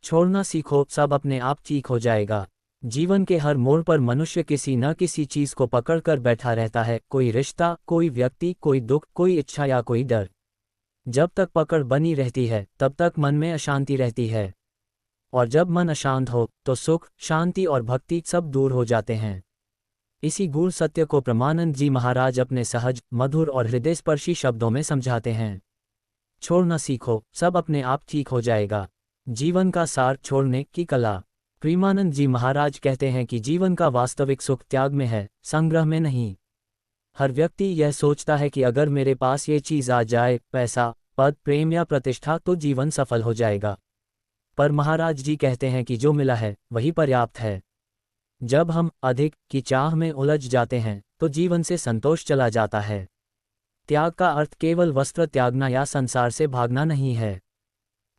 छोड़ना सीखो, सब अपने आप ठीक हो जाएगा। जीवन के हर मोड़ पर मनुष्य किसी न किसी चीज को पकड़कर बैठा रहता है, कोई रिश्ता, कोई व्यक्ति, कोई दुख, कोई इच्छा या कोई डर। जब तक पकड़ बनी रहती है तब तक मन में अशांति रहती है, और जब मन अशांत हो तो सुख, शांति और भक्ति सब दूर हो जाते हैं। इसी गूढ़ सत्य को परमानंद जी महाराज अपने सहज, मधुर और हृदयस्पर्शी शब्दों में समझाते हैं। छोड़ना सीखो, सब अपने आप ठीक हो जाएगा। जीवन का सार, छोड़ने की कला। प्रेमानंद जी महाराज कहते हैं कि जीवन का वास्तविक सुख त्याग में है, संग्रह में नहीं। हर व्यक्ति यह सोचता है कि अगर मेरे पास ये चीज़ आ जाए, पैसा, पद, प्रेम या प्रतिष्ठा, तो जीवन सफल हो जाएगा। पर महाराज जी कहते हैं कि जो मिला है वही पर्याप्त है। जब हम अधिक की चाह में उलझ जाते हैं तो जीवन से संतोष चला जाता है। त्याग का अर्थ केवल वस्त्र त्यागना या संसार से भागना नहीं है।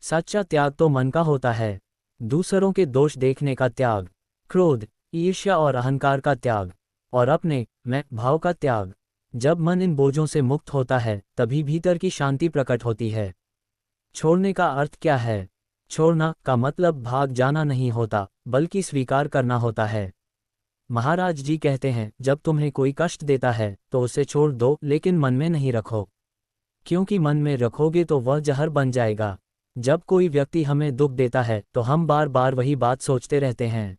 सच्चा त्याग तो मन का होता है। दूसरों के दोष देखने का त्याग, क्रोध, ईर्ष्या और अहंकार का त्याग, और अपने मैं भाव का त्याग। जब मन इन बोझों से मुक्त होता है तभी भीतर की शांति प्रकट होती है। छोड़ने का अर्थ क्या है? छोड़ना का मतलब भाग जाना नहीं होता, बल्कि स्वीकार करना होता है। महाराज जी कहते हैं, जब तुम्हें कोई कष्ट देता है तो उसे छोड़ दो, लेकिन मन में नहीं रखो, क्योंकि मन में रखोगे तो वह जहर बन जाएगा। जब कोई व्यक्ति हमें दुख देता है तो हम बार बार वही बात सोचते रहते हैं,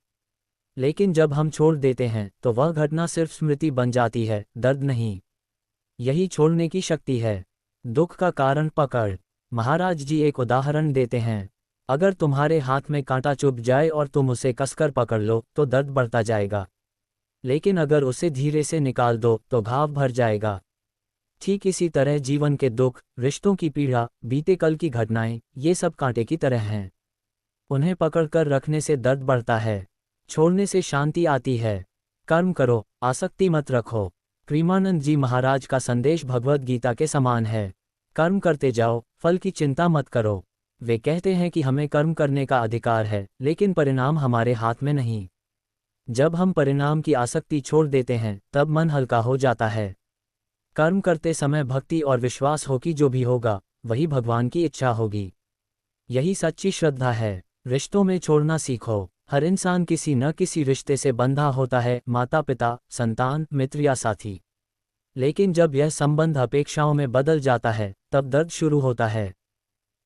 लेकिन जब हम छोड़ देते हैं तो वह घटना सिर्फ स्मृति बन जाती है, दर्द नहीं। यही छोड़ने की शक्ति है। दुख का कारण पकड़। महाराज जी एक उदाहरण देते हैं। अगर तुम्हारे हाथ में कांटा चुभ जाए और तुम उसे कसकर पकड़ लो तो दर्द बढ़ता जाएगा, लेकिन अगर उसे धीरे से निकाल दो तो घाव भर जाएगा। ठीक इसी तरह जीवन के दुख, रिश्तों की पीड़ा, बीते कल की घटनाएं, ये सब कांटे की तरह हैं। उन्हें पकड़कर रखने से दर्द बढ़ता है, छोड़ने से शांति आती है। कर्म करो, आसक्ति मत रखो। प्रेमानंद जी महाराज का संदेश भगवद गीता के समान है। कर्म करते जाओ, फल की चिंता मत करो। वे कहते हैं कि हमें कर्म करने का अधिकार है, लेकिन परिणाम हमारे हाथ में नहीं। जब हम परिणाम की आसक्ति छोड़ देते हैं तब मन हल्का हो जाता है। कर्म करते समय भक्ति और विश्वास हो कि जो भी होगा वही भगवान की इच्छा होगी। यही सच्ची श्रद्धा है। रिश्तों में छोड़ना सीखो। हर इंसान किसी न किसी रिश्ते से बंधा होता है, माता पिता, संतान, मित्र या साथी। लेकिन जब यह संबंध अपेक्षाओं में बदल जाता है तब दर्द शुरू होता है।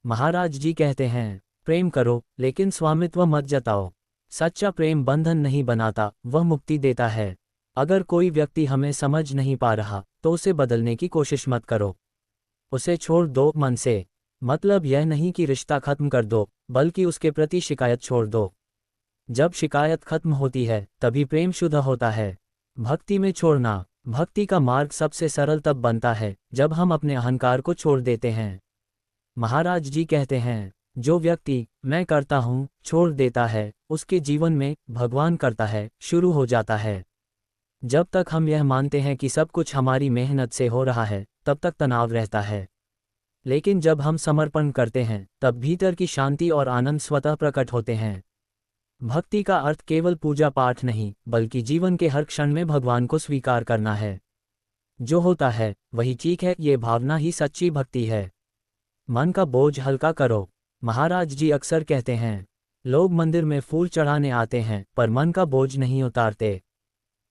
महाराज जी कहते हैं, प्रेम करो लेकिन स्वामित्व मत जताओ। सच्चा प्रेम बंधन नहीं बनाता, वह मुक्ति देता है। अगर कोई व्यक्ति हमें समझ नहीं पा रहा तो उसे बदलने की कोशिश मत करो, उसे छोड़ दो मन से। मतलब यह नहीं कि रिश्ता खत्म कर दो, बल्कि उसके प्रति शिकायत छोड़ दो। जब शिकायत खत्म होती है तभी प्रेम शुद्ध होता है। भक्ति में छोड़ना। भक्ति का मार्ग सबसे सरल तब बनता है जब हम अपने अहंकार को छोड़ देते हैं। महाराज जी कहते हैं, जो व्यक्ति मैं करता हूँ छोड़ देता है, उसके जीवन में भगवान करता है शुरू हो जाता है। जब तक हम यह मानते हैं कि सब कुछ हमारी मेहनत से हो रहा है तब तक तनाव रहता है, लेकिन जब हम समर्पण करते हैं तब भीतर की शांति और आनंद स्वतः प्रकट होते हैं। भक्ति का अर्थ केवल पूजा पाठ नहीं, बल्कि जीवन के हर क्षण में भगवान को स्वीकार करना है। जो होता है वही ठीक है, ये भावना ही सच्ची भक्ति है। मन का बोझ हल्का करो। महाराज जी अक्सर कहते हैं, लोग मंदिर में फूल चढ़ाने आते हैं पर मन का बोझ नहीं उतारते।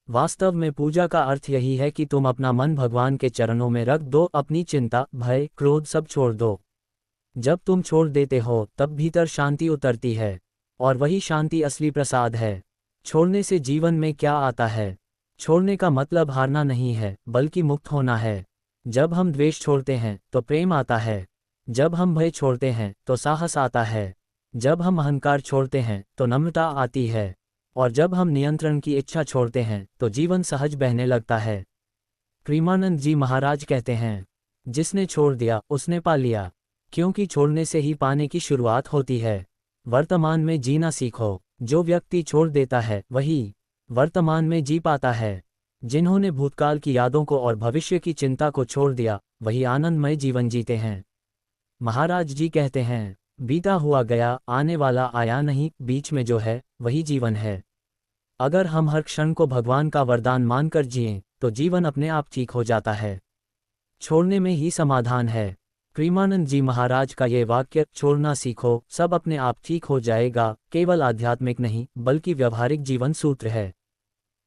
वास्तव में पूजा का अर्थ यही है कि तुम अपना मन भगवान के चरणों में रख दो, अपनी चिंता, भय, क्रोध सब छोड़ दो। जब तुम छोड़ देते हो तब भीतर शांति उतरती है, और वही शांति असली प्रसाद है। छोड़ने से जीवन में क्या आता है? छोड़ने का मतलब हारना नहीं है, बल्कि मुक्त होना है। जब हम द्वेष छोड़ते हैं तो प्रेम आता है। जब हम भय छोड़ते हैं तो साहस आता है। जब हम अहंकार छोड़ते हैं तो नम्रता आती है, और जब हम नियंत्रण की इच्छा छोड़ते हैं तो जीवन सहज बहने लगता है। प्रेमानंद जी महाराज कहते हैं, जिसने छोड़ दिया उसने पा लिया, क्योंकि छोड़ने से ही पाने की शुरुआत होती है। वर्तमान में जीना सीखो। जो व्यक्ति छोड़ देता है वही वर्तमान में जी पाता है। जिन्होंने भूतकाल की यादों को और भविष्य की चिंता को छोड़ दिया वही आनंदमय जीवन जीते हैं। महाराज जी कहते हैं, बीता हुआ गया, आने वाला आया नहीं, बीच में जो है वही जीवन है। अगर हम हर क्षण को भगवान का वरदान मानकर जिएं तो जीवन अपने आप ठीक हो जाता है। छोड़ने में ही समाधान है। प्रेमानंद जी महाराज का ये वाक्य, छोड़ना सीखो, सब अपने आप ठीक हो जाएगा, केवल आध्यात्मिक नहीं बल्कि व्यवहारिक जीवन सूत्र है।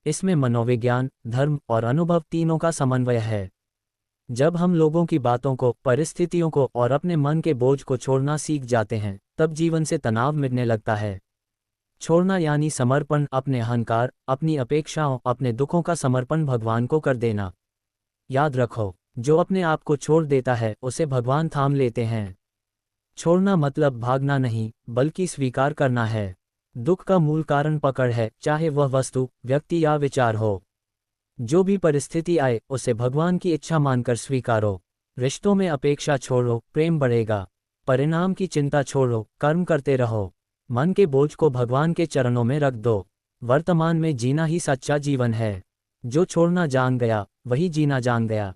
इसमें मनोविज्ञान, धर्म और अनुभव तीनों का समन्वय है। जब हम लोगों की बातों को, परिस्थितियों को और अपने मन के बोझ को छोड़ना सीख जाते हैं, तब जीवन से तनाव मिटने लगता है। छोड़ना यानी समर्पण, अपने अहंकार, अपनी अपेक्षाओं, अपने दुखों का समर्पण भगवान को कर देना। याद रखो, जो अपने आप को छोड़ देता है उसे भगवान थाम लेते हैं। छोड़ना मतलब भागना नहीं, बल्कि स्वीकार करना है। दुख का मूल कारण पकड़ है, चाहे वह वस्तु, व्यक्ति या विचार हो। जो भी परिस्थिति आए उसे भगवान की इच्छा मानकर स्वीकारो। रिश्तों में अपेक्षा छोड़ो, प्रेम बढ़ेगा। परिणाम की चिंता छोड़ो, कर्म करते रहो। मन के बोझ को भगवान के चरणों में रख दो। वर्तमान में जीना ही सच्चा जीवन है। जो छोड़ना जान गया, वही जीना जान गया।